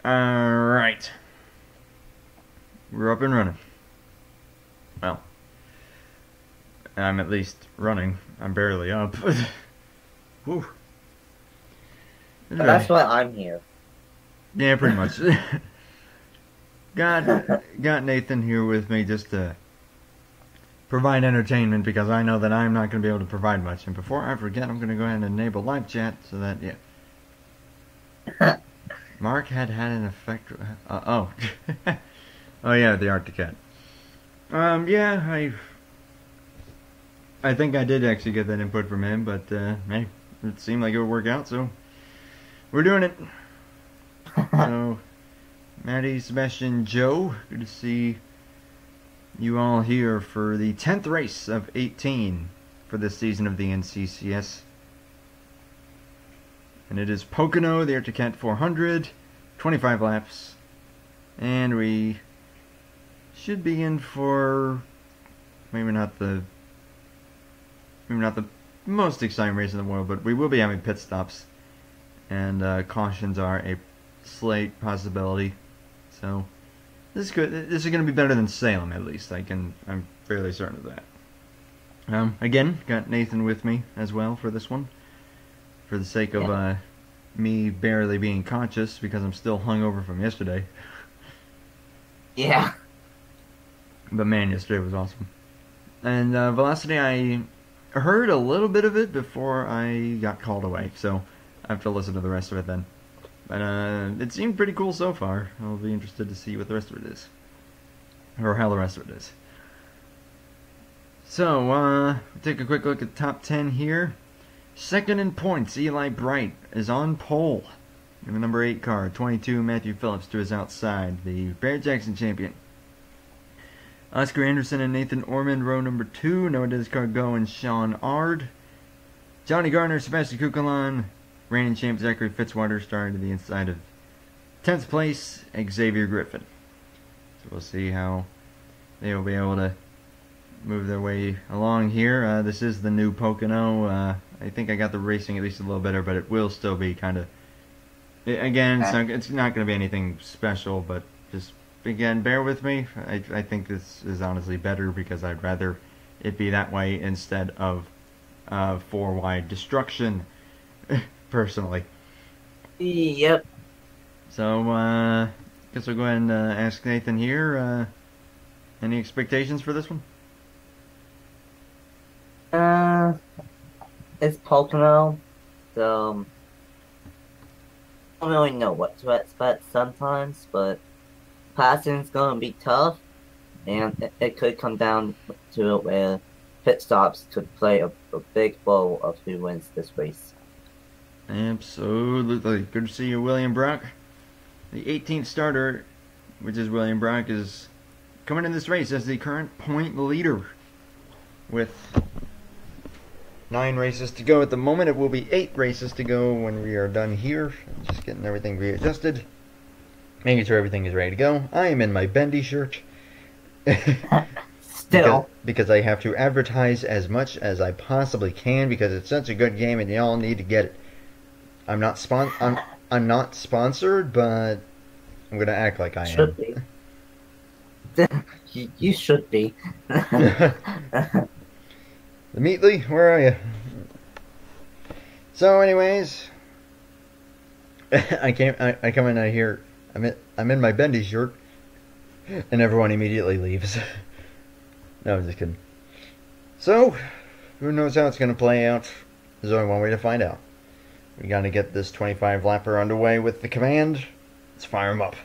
Alright. We're up and running. Well, I'm at least running. I'm barely up. Whew. That's why I'm here. Yeah, pretty much. got Nathan here with me just to provide entertainment because I know that I'm not going to be able to provide much. And before I forget, I'm going to go ahead and enable live chat so that, yeah. Mark had an effect. Oh. Oh, yeah, the Arctic Cat. Yeah, I think I did actually get that input from him, but, hey, it seemed like it would work out, so we're doing it. So, Maddie, Sebastian, Joe, good to see you all here for the 10th race of 18 for this season of the NCCS. And it is Pocono, the Arctic Cat 400, 25 laps, and we should be in for maybe not the most exciting race in the world, but we will be having pit stops, and cautions are a slight possibility. So this is good. This is going to be better than Salem, at least. I'm fairly certain of that. Again, got Nathan with me as well for this one, for the sake of me barely being conscious because I'm still hungover from yesterday. Yeah. But man, yesterday was awesome. And Velocity, I heard a little bit of it before I got called away, so I have to listen to the rest of it then. But it seemed pretty cool so far. I'll be interested to see what the rest of it is. Or how the rest of it is. So, take a quick look at the top 10 here. Second in points, Eli Bright is on pole. In the number 8 car, 22, Matthew Phillips to his outside, the Barrett-Jackson champion. Oscar Anderson and Nathan Ormond, row number 2, Noah Descargo and Sean Ard. Johnny Garner, Sebastian Kukalan, reigning champ Zachary Fitzwater starting to the inside of 10th place, Xavier Griffin. So we'll see how they will be able to move their way along here. This is the new Pocono. I think I got the racing at least a little better, but it will still be kind of... Again, it's not going to be anything special, but just, again, bear with me. I think this is honestly better because I'd rather it be that way instead of 4-wide destruction, personally. Yep. So, guess we'll go ahead and ask Nathan here. Any expectations for this one? It's Pocono, so I don't really know what to expect sometimes, but passing's gonna be tough, and it could come down to it where pit stops could play a big role of who wins this race. Absolutely. Good to see you, William Brock. The 18th starter, which is William Brock, is coming in this race as the current point leader with 9 races to go at the moment. It will be 8 races to go when we are done here. Just getting everything readjusted, making sure everything is ready to go. I am in my bendy shirt. Still. Because I have to advertise as much as I possibly can because it's such a good game and y'all need to get it. I'm not sponsored, but I'm gonna act like I should am. Be. You should be. The Meatly, where are you? So, anyways, I come in here. I'm in my bendy shirt, and everyone immediately leaves. No, I'm just kidding. So, who knows how it's gonna play out? There's only one way to find out. We gotta get this 25 lapper underway with the command. Let's fire him up.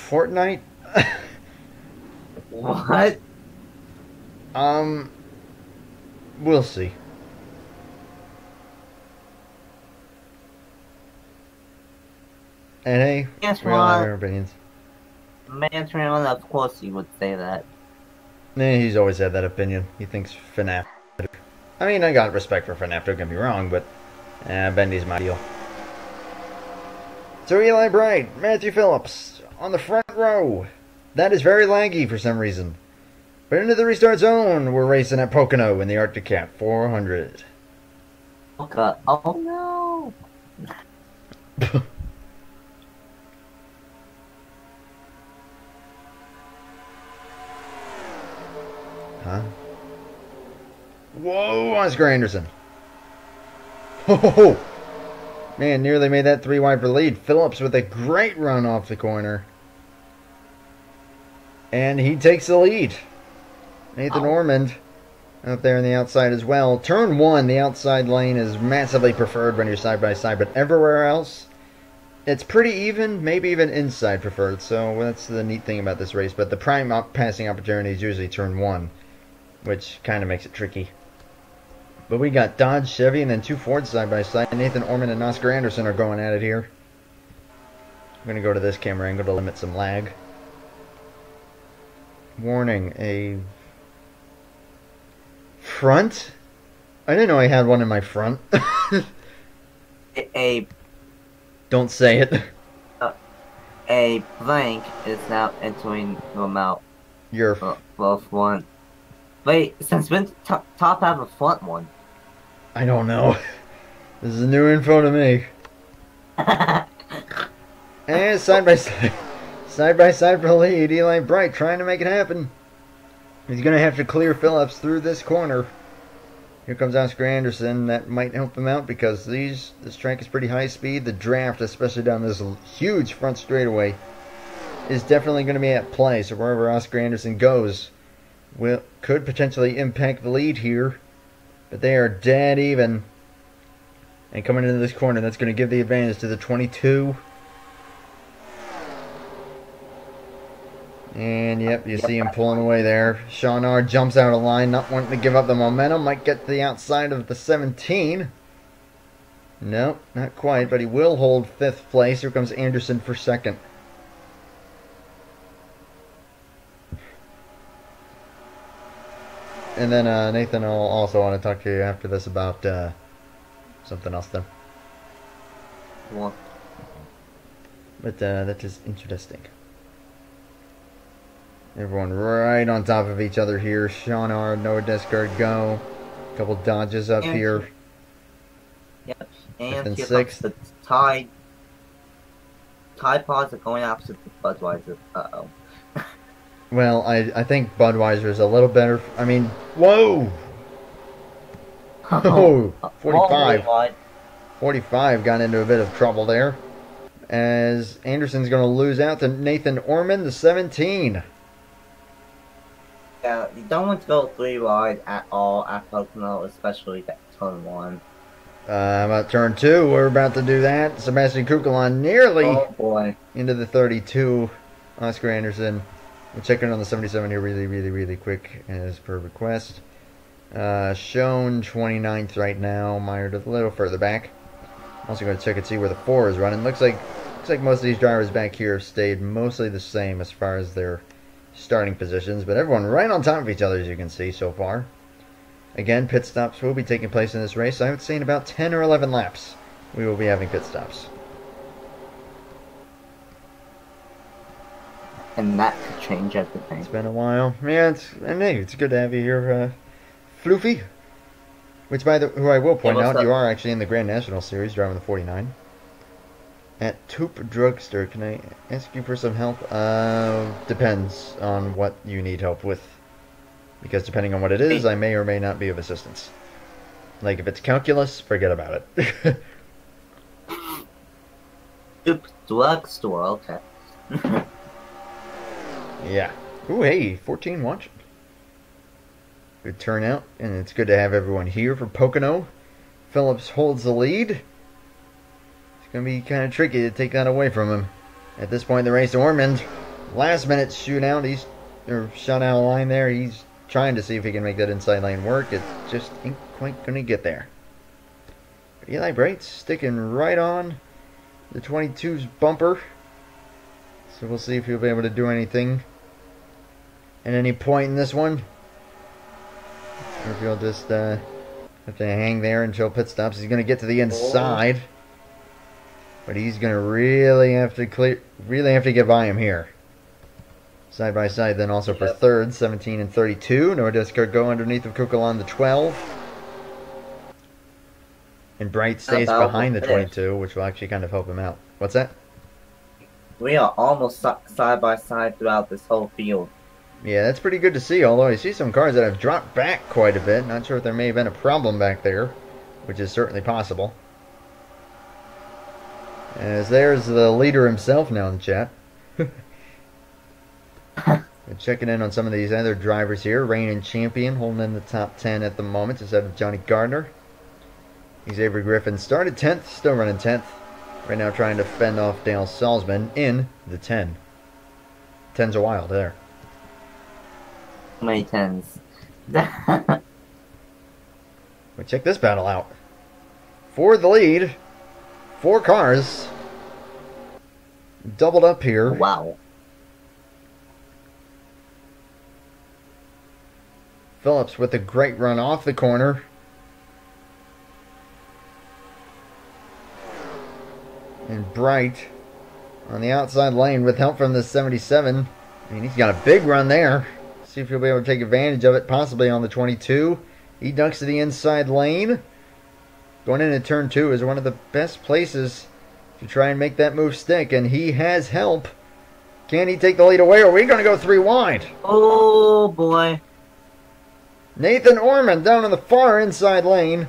Fortnite? What? We'll see. And hey, we all have our opinions. Mantron, of course he would say that. He's always had that opinion. He thinks FNAF. I mean, I got respect for FNAF, don't get me wrong, but Bendy's my deal. So Eli Bright, Matthew Phillips on the front row. That is very laggy for some reason. But into the restart zone, we're racing at Pocono in the Arctic Cat 400. Okay. Oh no! Huh? Whoa, Oscar Anderson. Oh, man, nearly made that 3 wide for lead. Phillips with a great run off the corner. And he takes the lead. Nathan Ormond out there on the outside as well. Turn 1, the outside lane is massively preferred when you're side by side, but everywhere else, it's pretty even, maybe even inside preferred. So that's the neat thing about this race. But the prime passing opportunity is usually turn 1, which kind of makes it tricky. But we got Dodge, Chevy, and then 2 Fords side by side. Nathan Ormond and Oscar Anderson are going at it here. I'm going to go to this camera angle to limit some lag. Warning, a front? I didn't know I had one in my front. Don't say it. A blank is now entering the mouth. Your both one. Wait, since when top have a front one? I don't know. This is new info to me. And side by side. Side by side for the lead. Eli Bright trying to make it happen. He's going to have to clear Phillips through this corner. Here comes Oscar Anderson. That might help him out because this track is pretty high speed. The draft, especially down this huge front straightaway, is definitely going to be at play. So wherever Oscar Anderson goes, could potentially impact the lead here. But they are dead even. And coming into this corner, that's going to give the advantage to the 22. And yep, you see him pulling away there. Sean R jumps out of line, not wanting to give up the momentum. Might get to the outside of the 17. Nope, not quite, but he will hold 5th place. Here comes Anderson for 2nd. And then Nathan will also want to talk to you after this about something else then. What? But that is interesting. Everyone right on top of each other here. Sean R, Noah Descard go. A couple dodges up here. Yep. And Within here 6th. comes the Tide pods are going opposite the Budweiser. Uh-oh. Well, I think Budweiser is a little better. I mean, whoa! Oh, 45. 45 got into a bit of trouble there. As Anderson's going to lose out to Nathan Ormond, the 17. Yeah, you don't want to go 3 wide at all at Pocono, especially that turn 1. About turn 2, we're about to do that. Sebastian Kukulon nearly into the 32. Oscar Anderson. We'll check in on the 77 here really quick as per request. Shown 29th right now, mired a little further back. Also going to check and see where the 4 is running. Looks like most of these drivers back here have stayed mostly the same as far as their starting positions, but everyone right on top of each other as you can see so far. Again, pit stops will be taking place in this race. I would say in about 10 or 11 laps we will be having pit stops. And that could change everything. It's been a while. Yeah, it's good to have you here, Floofy. Which, who I will point out, you are actually in the Grand National Series driving the 49. At Toop Drugstore, can I ask you for some help? Depends on what you need help with. Because depending on what it is, I may or may not be of assistance. Like, if it's calculus, forget about it. Toop Drugstore, okay. Yeah. Ooh, hey, 14 watching. Good turnout, and it's good to have everyone here for Pocono. Phillips holds the lead. It's going to be kind of tricky to take that away from him. At this point in the race, Ormond, last minute shootout, shot out of line there. He's trying to see if he can make that inside lane work. It just ain't quite going to get there. Eli Bright's sticking right on the 22's bumper. So we'll see if he'll be able to do anything at any point in this one. Or if he'll just have to hang there until pit stops. He's going to get to the inside. But he's going to really have to get by him here. Side by side, then also for third, 17 and 32. Nordiska go underneath of Kukalan, the 12. And Bright stays behind the 22, which will actually kind of help him out. What's that? We are almost side by side throughout this whole field. Yeah, that's pretty good to see, although I see some cars that have dropped back quite a bit. Not sure if there may have been a problem back there, which is certainly possible. As there's the leader himself now in the chat. Checking in on some of these other drivers here. Reigning champion, holding in the top 10 at the moment, instead of Johnny Gardner. He's Avery Griffin. Started 10th, still running 10th. Right now trying to fend off Dale Salzman in the 10. 10's a while there. How many 10s? Well, check this battle out. For the lead. 4 cars. Doubled up here. Wow. Phillips with a great run off the corner. And Bright on the outside lane with help from the 77. I mean, he's got a big run there. See if he'll be able to take advantage of it, possibly on the 22. He ducks to the inside lane. Going into turn 2 is one of the best places to try and make that move stick, and he has help. Can he take the lead away, or are we going to go 3 wide? Oh, boy. Nathan Orman down in the far inside lane.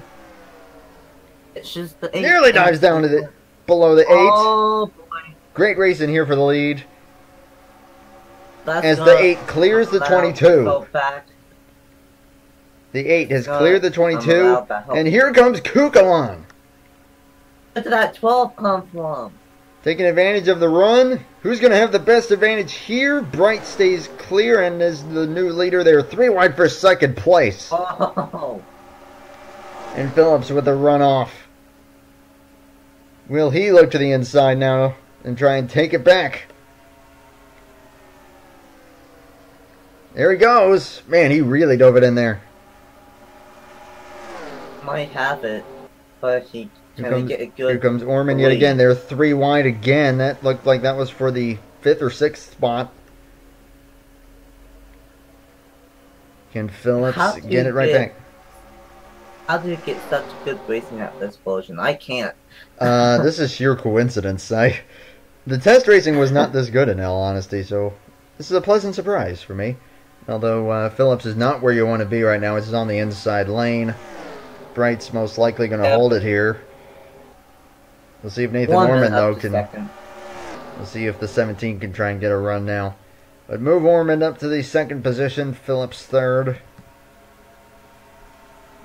It's just the 8. Nearly dives down to the below the 8. Oh, boy. Great racing here for the lead. That's as the 8 clears the 22. The 8 has cleared the 22. And here comes Kukalan. Where did that 12 come from? Taking advantage of the run. Who's going to have the best advantage here? Bright stays clear and is the new leader there. 3 wide for second place. Oh. And Phillips with a runoff. Will he look to the inside now and try and take it back? There he goes. Man, he really dove it in there. Might have it, but he can get a good. Here comes Orman yet again. They're 3 wide again. That looked like that was for the 5th or 6th spot. Can Phillips get it right back? How do you get such good racing at this version? I can't. This is sheer coincidence. The test racing was not this good in all honesty, so this is a pleasant surprise for me. Although Phillips is not where you want to be right now. It's on the inside lane. Bright's most likely going to hold it here. We'll see if Nathan Orman, though, can... We'll see if the 17 can try and get a run now. But move Orman up to the 2nd position. Phillips 3rd.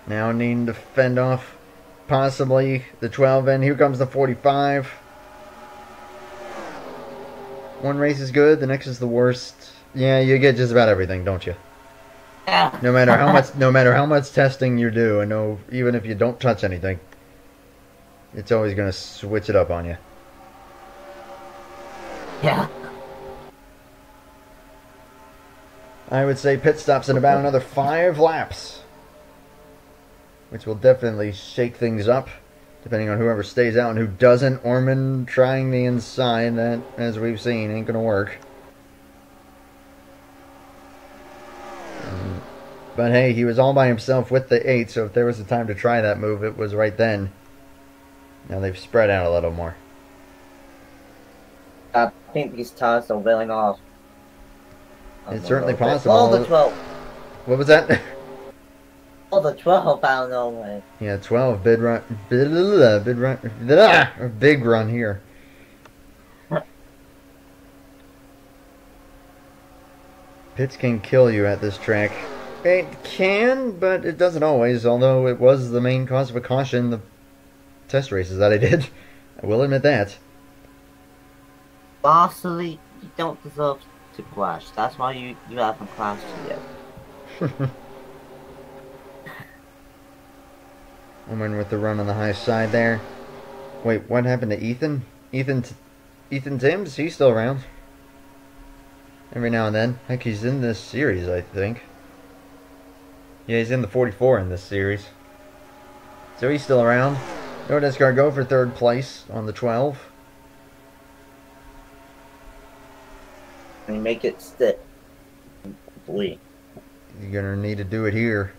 Now needing to fend off possibly the 12, and here comes the 45. One race is good, the next is the worst. Yeah, you get just about everything, don't you? Yeah. No matter how much testing you do, and even if you don't touch anything, it's always going to switch it up on you. Yeah. I would say pit stops in about another 5 laps, which will definitely shake things up, depending on whoever stays out and who doesn't. Orman trying the inside, that, as we've seen, ain't going to work. But hey, he was all by himself with the 8, so if there was a time to try that move, it was right then. Now they've spread out a little more. I think these tires are wearing off. It's certainly possible. Oh, the 12. What was that? Oh, the 12 out of nowhere. Yeah, 12 big run here. Pits can kill you at this track. It can, but it doesn't always, although it was the main cause of a caution the test races that I did. I will admit that. Honestly, you don't deserve to crash. That's why you haven't crashed yet. Orman with the run on the high side there. Wait, what happened to Ethan? Ethan Timms? He's still around. Every now and then. Heck, he's in this series, I think. Yeah, he's in the 44 in this series. So he's still around. Nordiska go for 3rd place on the 12. and make it stick. Bleed. You're gonna need to do it here.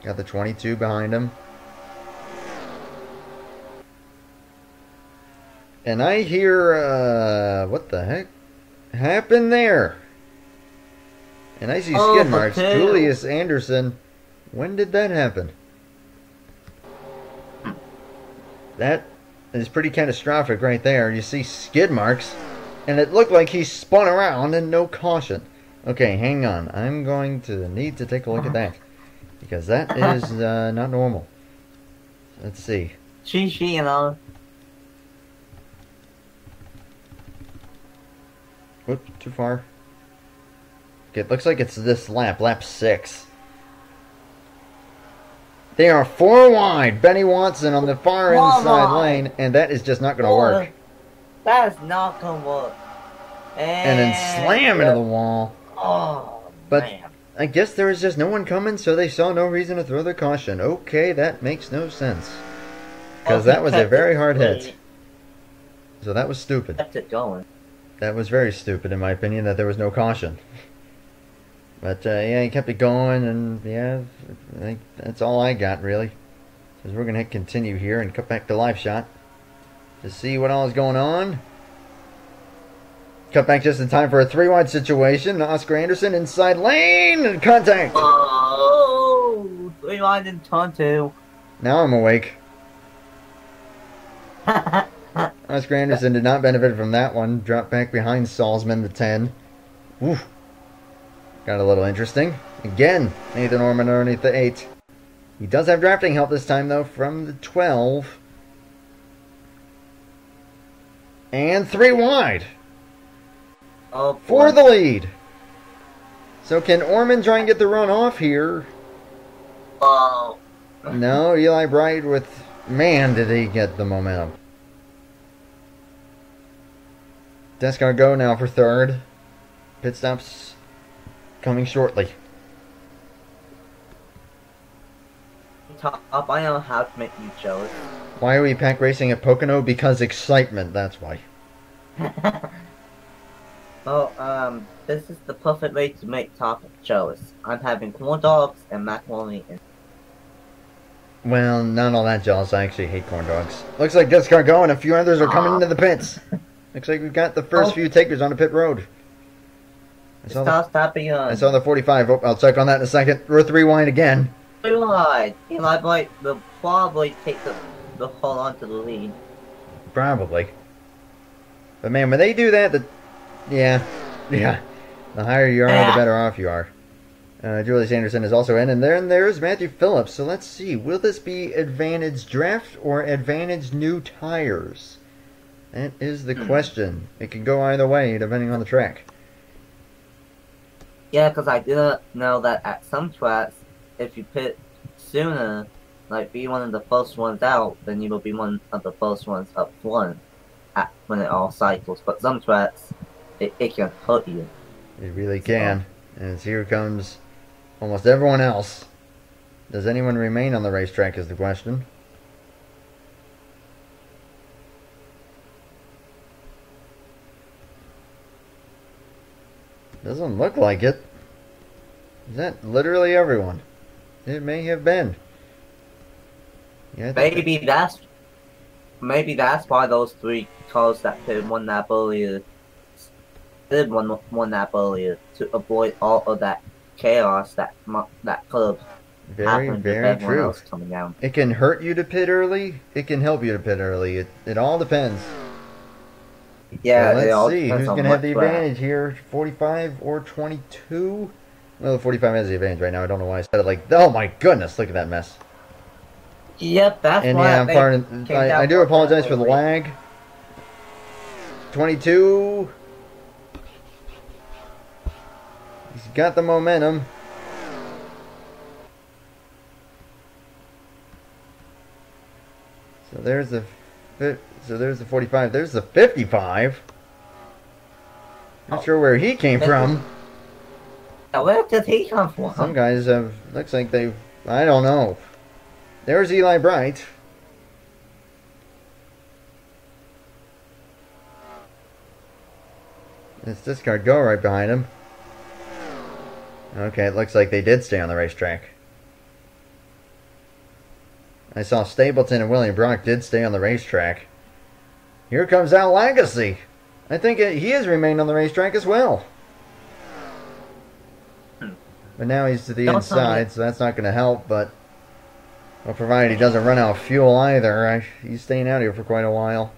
Got the 22 behind him. And I hear, what the heck happened there? And I see skid marks. Julius Anderson. When did that happen? That is pretty catastrophic right there. You see skid marks. And it looked like he spun around and no caution. Okay, hang on. I'm going to need to take a look at that. Because that is not normal. Let's see. You know. Whoops, too far. Okay, it looks like it's this lap, lap 6. They are 4 wide. Benny Watson on the far inside lane, and that is just not going to work. That is not going to work. And then slam into the wall. Oh, but man. I guess there was just no one coming, so they saw no reason to throw their caution. Okay, that makes no sense. Because that was a very hard hit. So that was stupid. Kept it going. That was very stupid, in my opinion, that there was no caution. But, yeah, he kept it going, and, yeah, I think that's all I got, really. So we're going to hit continue here and cut back to live shot to see what all is going on. Cut back just in time for a 3-wide situation. Oscar Anderson inside lane and contact. Oh, 3 wide and turn 2. Now I'm awake. Oscar Anderson did not benefit from that one. Dropped back behind Salzman, the 10. Oof. Got a little interesting. Again, Nathan Orman underneath the 8. He does have drafting help this time, though, from the 12. And 3 wide. Oh, for the lead. So can Orman try and get the run off here? Oh. No, Eli Bright with... Man, did he get the momentum. Descar go now for 3rd. Pit stops coming shortly. Top, I know how to make you jealous. Why are we pack racing at Pocono? Because excitement, that's why. Well, this is the perfect way to make Top jealous. I'm having corn dogs and macaroni and... Well, not all that jealous. I actually hate corn dogs. Looks like Descar go and a few others are coming into the pits. Looks like we've got the first few takers on the pit road. I saw the 45. Oh, I'll check on that in a second. We're 3 wide again. 3 wide. Eli Bright will probably take the hold on to the lead. Probably. But man, when they do that, yeah. The higher you are, the better off you are. Julius Anderson is also in, and there's Matthew Phillips. So let's see. Will this be advantage draft or advantage new tires? That is the question. It can go either way, depending on the track. Yeah, because I did know that at some tracks, if you pit sooner, like be one of the first ones out, then you will be one of the first ones up front when it all cycles. But some tracks, it can hurt you. It really can. And here comes almost everyone else. Does anyone remain on the racetrack is the question. Doesn't look like it. Is that literally everyone? It may have been. Yeah, maybe that's why those 3 cars that won that earlier did won that earlier, to avoid all of that chaos that could have happened with everyone else coming down. It can hurt you to pit early. It can help you to pit early. It all depends. Yeah, let's see who's going to have the advantage here, 45 or 22. Well, the 45 has the advantage right now. I don't know why I said it like. Oh my goodness! Look at that mess. Yep, that's and why. Yeah, I do apologize for the lag. 22. He's got the momentum. So there's the 45. There's the 55. Not sure where he came from. Where did he come from? Some guys have. Looks like they've. I don't know. There's Eli Bright. It's Discard Go right behind him. Okay, it looks like they did stay on the racetrack. I saw Stapleton and William Brock did stay on the racetrack. Here comes Al Legacy. I think he has remained on the racetrack as well. But now he's to the inside, so that's not going to help. But, well, provided he doesn't run out of fuel either, he's staying out here for quite a while.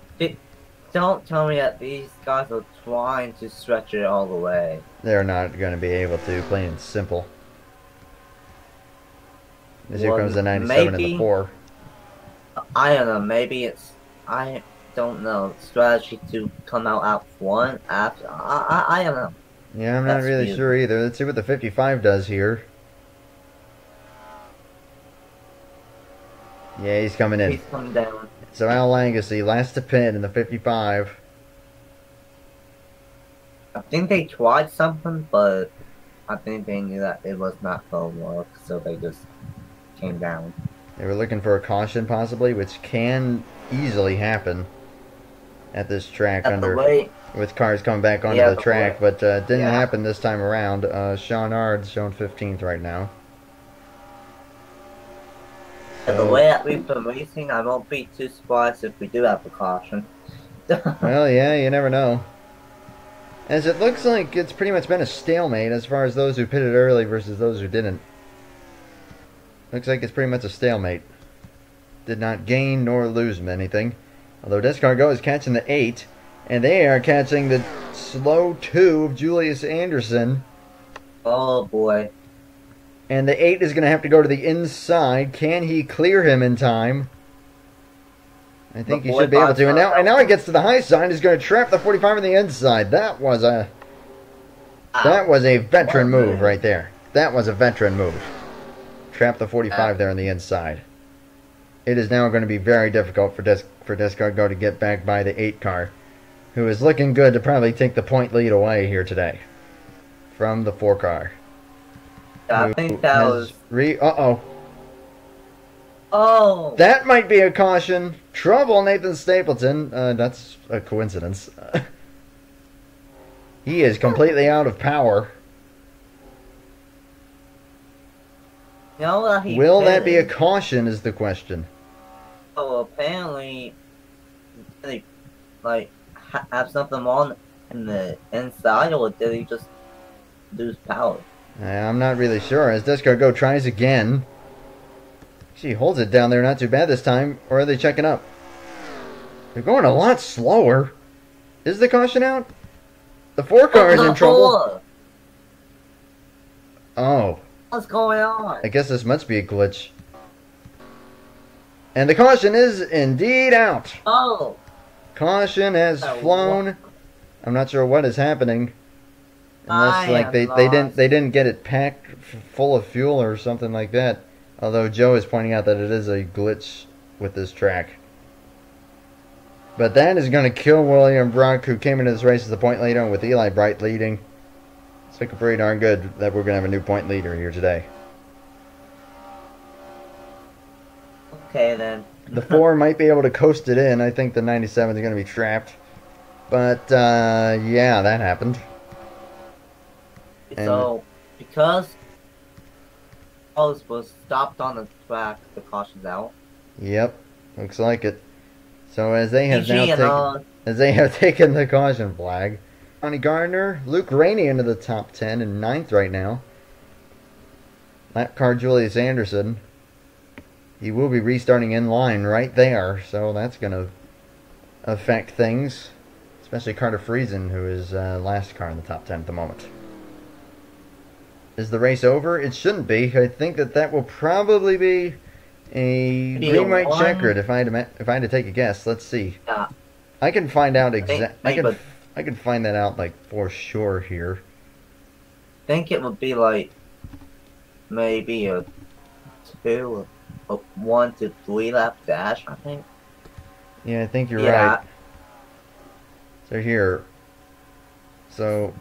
Don't tell me that these guys are trying to stretch it all the way. They're not going to be able to, plain and simple. As here comes the 97 and the 4. I don't know, maybe it's... I don't know. Strategy to come out at front after... I don't know. Yeah, I'm not really sure either. Let's see what the 55 does here. Yeah, he's coming in. He's coming down. So Al Legacy, last to pit in the 55. I think they tried something, but I think they knew that it was not going to work, so they just came down. They were looking for a caution possibly, which can easily happen at this track with cars coming back onto the track, but didn't happen this time around. Sean Ard's showing 15th right now. So, the way that we've been racing, I won't be too surprised if we do have a caution. Well, yeah, you never know. As it looks like it's pretty much been a stalemate as far as those who pitted early versus those who didn't. Looks like it's pretty much a stalemate. Did not gain nor lose anything. Although Discard Go is catching the 8, and they are catching the slow 2 of Julius Anderson. Oh boy. And the 8 is going to have to go to the inside. Can he clear him in time? I think he should be able to. And now he gets to the high side. He's going to trap the 45 on the inside. That was a veteran move right there. That was a veteran move. Trap the 45 there on the inside. It is now going to be very difficult for Discard Go to get back by the 8 car, who is looking good to probably take the point lead away here today from the 4 car. I think that was... Uh-oh. Oh! That might be a caution. Trouble, Nathan Stapleton. That's a coincidence. He is completely out of power. No, will that be a caution is the question. Oh, apparently, did he, have something on in the inside, or did he just lose power? I'm not really sure. As Discard Go tries again. She holds it down there not too bad this time. Or are they checking up? They're going a lot slower. Is the caution out? The 4 car is in trouble. Oh. What's going on? I guess this must be a glitch. And the caution is indeed out. Oh. Caution has flown. I'm not sure what is happening. Unless they didn't get it packed full of fuel or something like that. Although Joe is pointing out that it is a glitch with this track. But that is going to kill William Brock, who came into this race as the point leader, with Eli Bright leading. It's looking pretty darn good that we're going to have a new point leader here today. Okay then. The 4 might be able to coast it in. I think the 97 is going to be trapped. But yeah, that happened. So, because was stopped on the track, the caution's out. Yep, looks like it. So as they have taken the caution flag, Johnny Gardner, Luke Rainey into the top 10 and 9th right now. Lap car Julius Anderson. He will be restarting in line right there, so that's going to affect things, especially Carter Friesen, who is last car in the top 10 at the moment. Is the race over? It shouldn't be. I think that will probably be a green, white, checkered. If I had to take a guess, let's see. Yeah. I can find out I can find that out for sure here. I think it would be maybe a 1 to 3 lap dash. I think. Yeah, I think you're right. So here. So.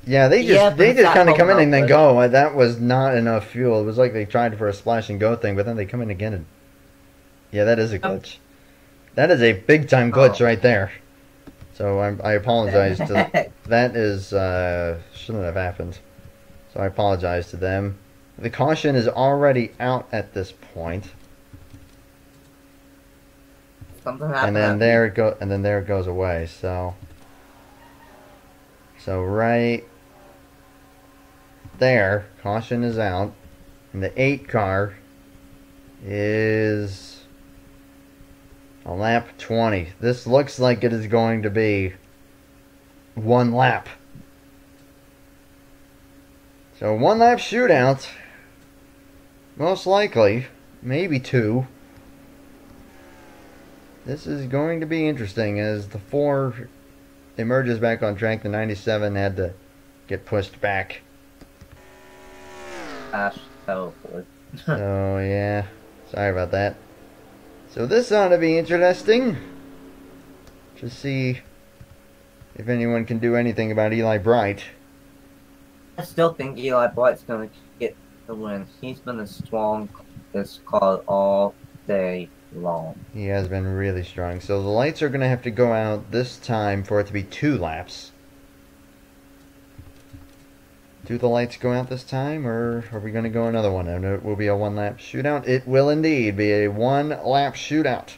Yeah, they just kind of come in and then go. That was not enough fuel. It was like they tried for a splash and go thing, but then they come in again and... Yeah, that is a glitch. That is a big time glitch right there. So I apologize to that is shouldn't have happened. So I apologize to them. The caution is already out at this point. Something happened. And then there it goes away. So right there, caution is out, and the 8 car is on lap 20. This looks like it is going to be 1 lap. So 1 lap shootout, most likely, maybe 2. This is going to be interesting as the 4 emerges back on track. The 97 had to get pushed back. Gosh, so yeah, sorry about that. So this ought to be interesting. To see if anyone can do anything about Eli Bright. I still think Eli Bright's gonna get the win. He's been a strong this car all day long. He has been really strong. So the lights are going to have to go out this time for it to be 2 laps. Do the lights go out this time, or are we going to go another one? And it will be a 1 lap shootout. It will indeed be a 1 lap shootout.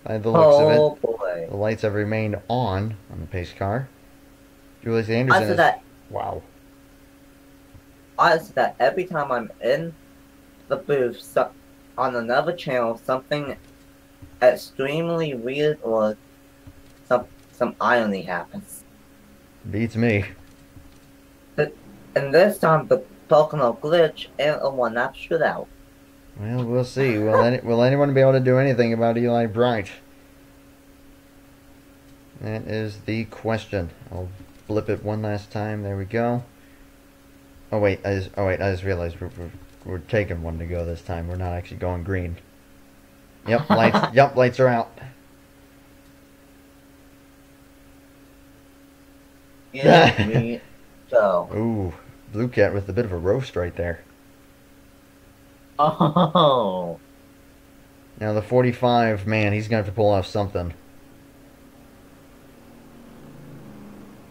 By the looks of it. Oh boy. The lights have remained on the pace car. Julius Anderson is... Wow. I said that every time I'm in the booth on another channel, something extremely weird or some irony happens. Beats me. And this time the Pocono glitch and a 1 lap shootout. Well, we'll see. Will anyone be able to do anything about Eli Bright? That is the question. I'll flip it one last time. There we go. Oh wait, I just realized we're taking 1 to go this time. We're not actually going green. Yep, lights. Yep, lights are out. Here we go. Ooh, Blue Cat with a bit of a roast right there. Oh. Now the 45, man, he's gonna have to pull off something.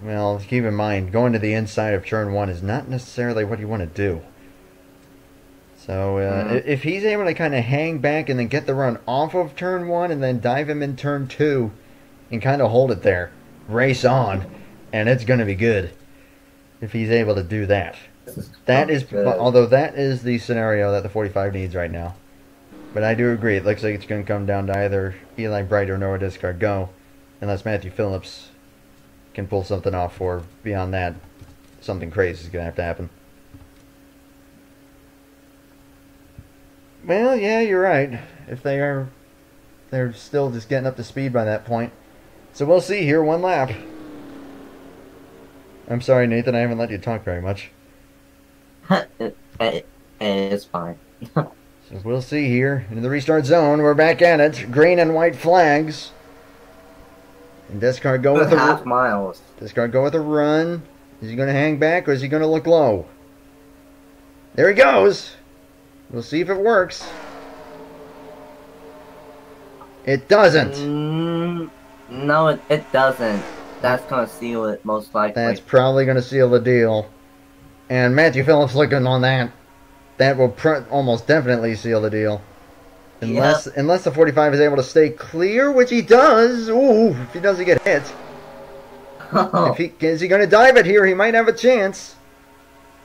Well, keep in mind, going to the inside of turn 1 is not necessarily what you want to do. So, if he's able to kind of hang back and then get the run off of turn 1 and then dive him in turn 2 and kind of hold it there, race on, and it's going to be good if he's able to do that. That is, although that is the scenario that the 45 needs right now. But I do agree, it looks like it's going to come down to either Eli Bright or Noah Discard-Go, unless Matthew Phillips can pull something off, or beyond that, something crazy is going to have to happen. Well, yeah, you're right. If they're still just getting up to speed by that point. So we'll see here, 1 lap. I'm sorry, Nathan, I haven't let you talk very much. It's fine. So we'll see here. In the restart zone, we're back at it. Green and white flags. And Discard-Go with a half miles. Discard-Go with a run. Is he going to hang back, or is he going to look low? There he goes. We'll see if it works. It doesn't. No, it doesn't. That's going to seal it, most likely. That's probably going to seal the deal. And Matthew Phillips looking on that. That will almost definitely seal the deal. Unless the 45 is able to stay clear, which he does. Ooh, if he doesn't get hit. Is he going to dive it here? He might have a chance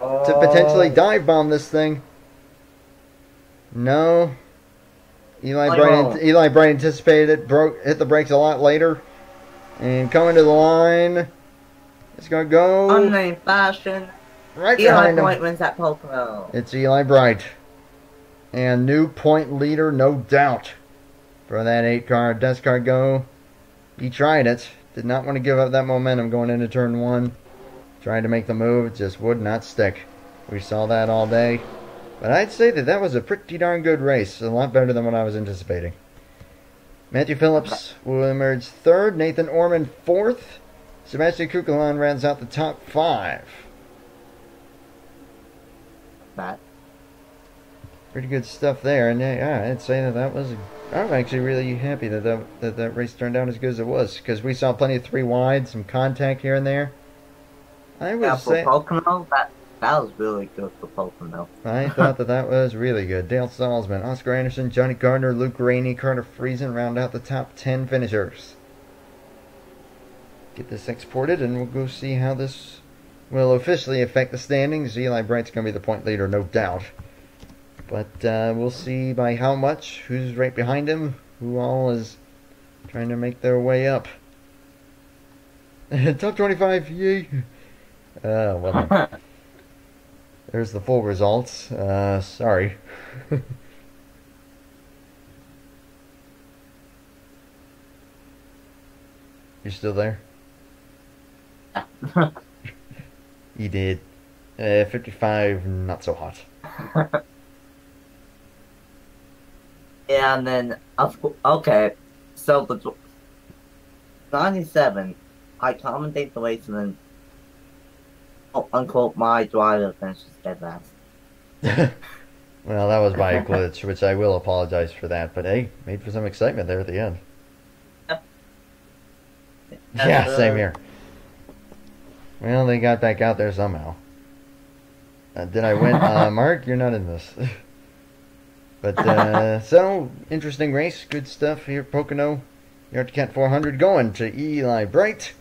to potentially dive bomb this thing. No. Eli Bright anticipated it. Hit the brakes a lot later. And coming to the line. It's going to go. Unnamed fashion. Right behind him. Eli Bright wins that Pocono. It's Eli Bright. And new point leader, no doubt, for that 8 car. Discard-Go. He tried it. Did not want to give up that momentum going into turn 1. Tried to make the move. It just would not stick. We saw that all day. But I'd say that was a pretty darn good race. A lot better than what I was anticipating. Matthew Phillips will emerge 3rd. Nathan Orman 4th. Sebastian Kukulon rounds out the top 5. That. Pretty good stuff there, and yeah, I'd say that was. I'm actually really happy that race turned out as good as it was because we saw plenty of three wide, some contact here and there. I Yeah, was for say Pocono, that was really good for Pocono. I thought that was really good. Dale Salzman, Oscar Anderson, Johnny Gardner, Luke Rainey, Carter Friesen round out the top 10 finishers. Get this exported, and we'll go see how this will officially affect the standings. Eli Bright's going to be the point leader, no doubt. But we'll see by how much, who's right behind him, who all is trying to make their way up. Top 25, yay! Well, there's the full results. Sorry. You still there? You did. 55, not so hot. Yeah, and then okay, so the 97, I commentate the race, and then quote unquote my driver finishes dead last. Well, that was my glitch, which I will apologize for that. But hey, made for some excitement there at the end. Yep. Yeah, same here. Well, they got back out there somehow. Did I win? Mark, you're not in this. But, so, interesting race. Good stuff here at Pocono. You're at Cat 400 going to Eli Bright.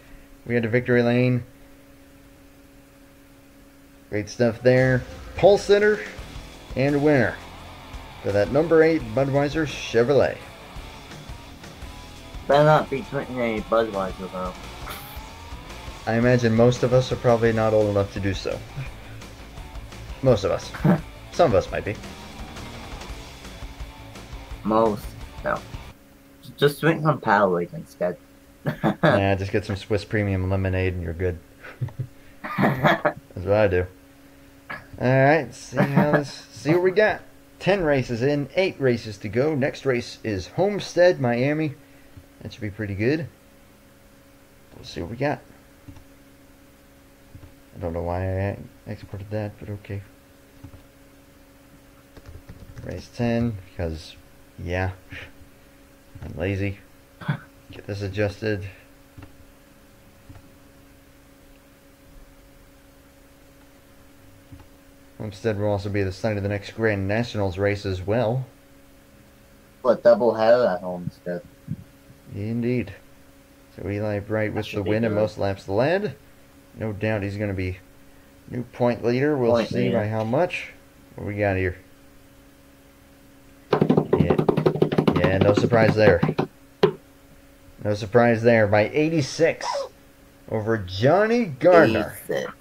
We had a victory lane. Great stuff there. Pole sitter and a winner for that number 8 Budweiser Chevrolet. Better not be drinking any Budweiser, though. I imagine most of us are probably not old enough to do so. Most of us. Some of us might be. Most, no. Just drink some Powerade instead. Yeah, just get some Swiss Premium Lemonade and you're good. That's what I do. Alright, see what we got. 10 races in, 8 races to go. Next race is Homestead, Miami. That should be pretty good. We'll see what we got. I don't know why I exported that, but okay. Race 10, because, yeah, I'm lazy. Get this adjusted. Homestead will also be the site of the next Grand Nationals race as well. What double header at Homestead? Indeed. So Eli Bright with the win and most laps led. No doubt he's going to be new point leader. We'll see by how much. What we got here? Yeah, no surprise there. No surprise there. By 86 over Johnny Gardner. 86.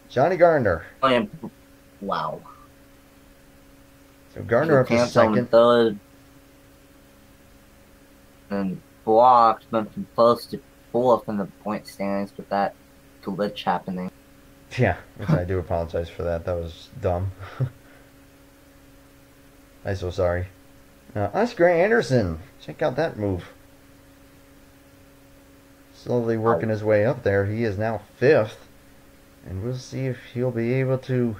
Johnny Gardner. Wow. So Gardner up to second. Third. And Block went from first to fourth in the point standings with that glitch happening. Yeah, which I do apologize for that. That was dumb. I'm so sorry. Oscar Anderson. Check out that move. Slowly working his way up there. He is now 5th. And we'll see if he'll be able to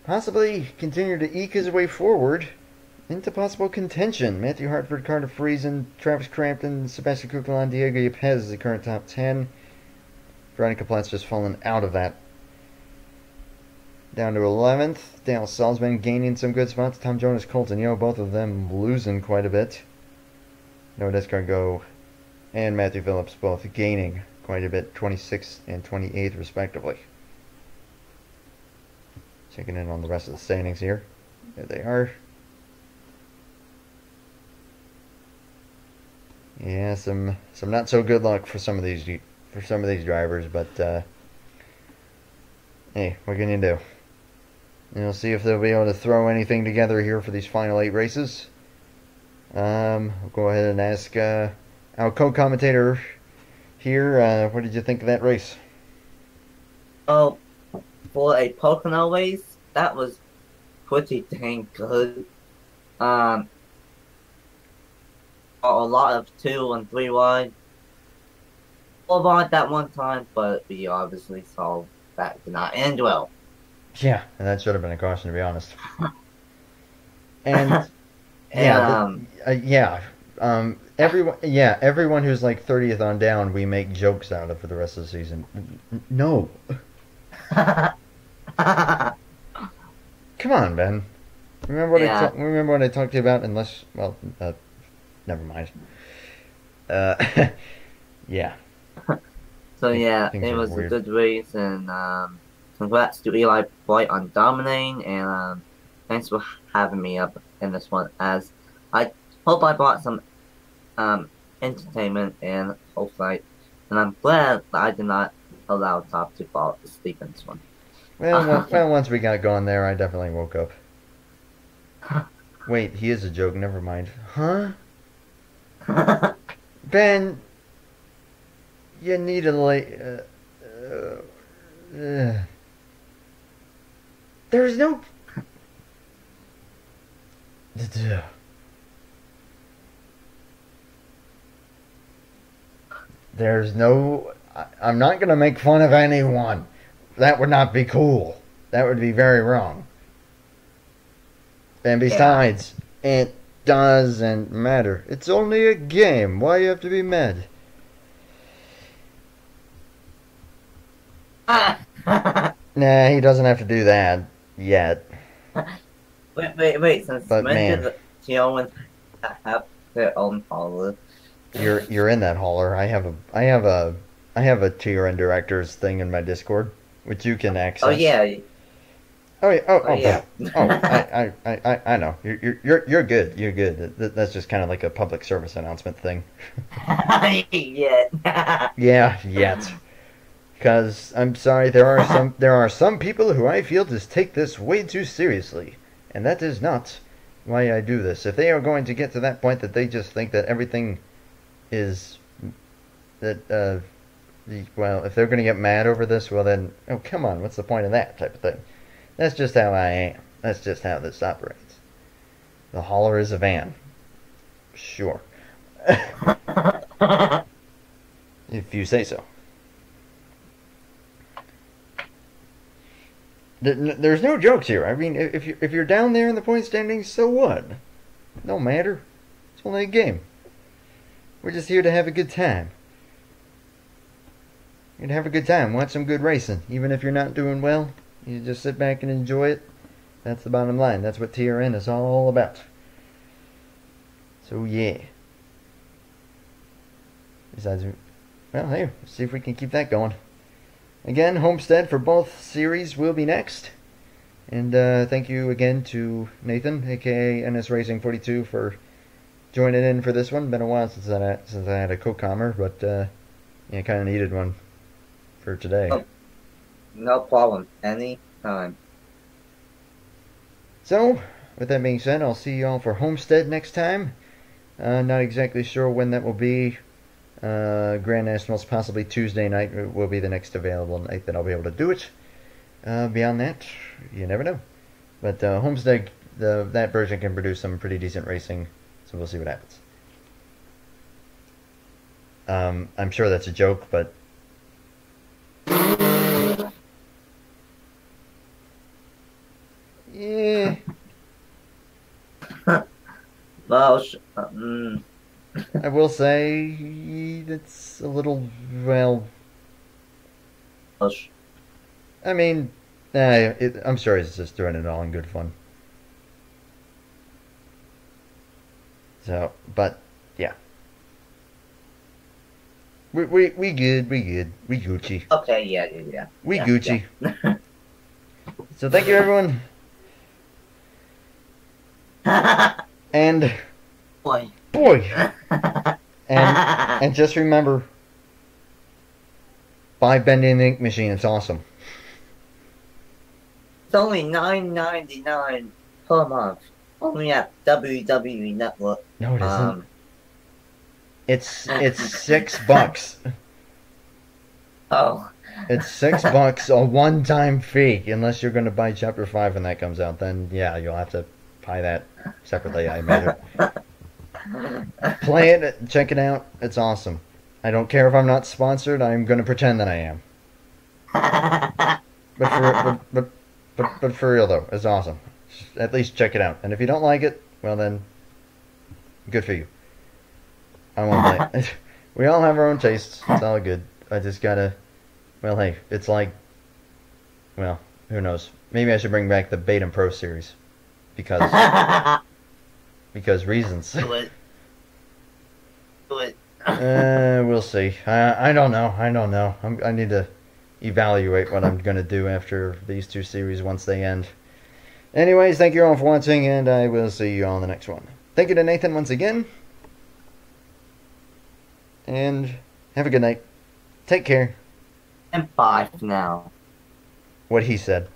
possibly continue to eke his way forward into possible contention. Matthew Hartford, Carter Friesen, Travis Crampton, Sebastian Cucalon, Diego Yepes is the current top 10. Veronica Platt's just fallen out of that. Down to 11th. Dale Salzman gaining some good spots. Tom Jonas, Colton Yo, both of them losing quite a bit. Noah Descargo and Matthew Phillips both gaining quite a bit. 26th and 28th respectively. Checking in on the rest of the standings here. There they are. Yeah, some not so good luck for some of these drivers, but hey, what can you do? And we'll see if they'll be able to throw anything together here for these final 8 races. We'll go ahead and ask our co-commentator here, what did you think of that race? Oh, for a Pocono race, that was pretty dang good. A lot of 2 and 3 wide. Well, wide that one time, but we obviously saw that did not end well. Yeah, and that should have been a caution, to be honest. And And yeah, yeah. Everyone who's like 30th on down, we make jokes out of for the rest of the season. No, come on, Ben. Remember what yeah. remember what I talked to you about? Unless, well, never mind. Uh, yeah, So yeah, things it are was a weird. good race, and congrats to Eli Boyd on dominating, and thanks for having me up in this one. As I hope I brought some entertainment and hopefully, and I'm glad that I did not allow Top to fall asleep in this one. Once we got going there, I definitely woke up. Wait, he is a joke. Never mind. Huh? Ben, you need to like. There's no. There's no. I'm not gonna make fun of anyone. That would not be cool. That would be very wrong. And Yeah. besides, it doesn't matter. It's only a game. Why you have to be mad? Nah, he doesn't have to do that yet. Wait. Since But when did man, the Tiomans have their own holiday? you're in that holler. I have a TRN directors thing in my Discord, which you can Oh access. yeah. Oh Ben. yeah. Oh, I know. You're good. You're good. That's just kind of like a public service announcement thing. Yeah. Yeah, yet. Because I'm sorry, there are some people who I feel just take this way too seriously, and that is not why I do this. If they are going to get to that point that they just think that everything is that well, if they're going to get mad over this, well then, oh come on, what's the point of that type of thing? That's just how I am. That's just how this operates. The hauler is a van, sure, if you say so. There's no jokes here. I mean, if you're down there in the point standings, so what? No matter. It's only a game. We're just here to have a good time. And have a good time. Watch some good racing. Even if you're not doing well, you just sit back and enjoy it. That's the bottom line. That's what TRN is all about. So yeah. Besides, well, hey, let's see if we can keep that going. Again, Homestead for both series will be next. And thank you again to Nathan, aka NS Racing 42, for joining in for this one. Been a while since I had a co-commer, but yeah, kind of needed one for today. Oh, no problem. Anytime. So, with that being said, I'll see you all for Homestead next time. Not exactly sure when that will be. Grand Nationals possibly Tuesday night will be the next available night that I'll be able to do it. Beyond that, you never know. But Homestead, that version can produce some pretty decent racing, so we'll see what happens. I'm sure that's a joke, but yeah. Well, I will say it's a little, well, I mean, I'm sure he's just doing it all in good fun. So, but yeah, we good, we Gucci, okay, yeah. we Yeah, Gucci. yeah. So thank you everyone, and Boy. boy, and just remember, buy Bending the Ink Machine. It's awesome. It's only $9.99 per month. Only at WWE Network. No, it isn't. It's $6. Oh. It's $6, a one-time fee. Unless you're going to buy Chapter 5 when that comes out, then yeah, you'll have to buy that separately. I imagine. Play it, check it out. It's awesome. I don't care if I'm not sponsored. I'm going to pretend that I am. But for real though, it's awesome. At least check it out. And if you don't like it, well then, good for you. I won't blame. We all have our own tastes. It's all good. I just gotta. Well, hey, it's like. Well, who knows? Maybe I should bring back the Bait and Pro series because reasons. Do it. Do it. We'll see. I don't know. I need to evaluate what I'm gonna do after these two series once they end. Anyways, thank you all for watching, and I will see you all on the next one. Thank you to Nathan once again. And have a good night. Take care. And bye for now. What he said.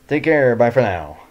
Take care. Bye for now.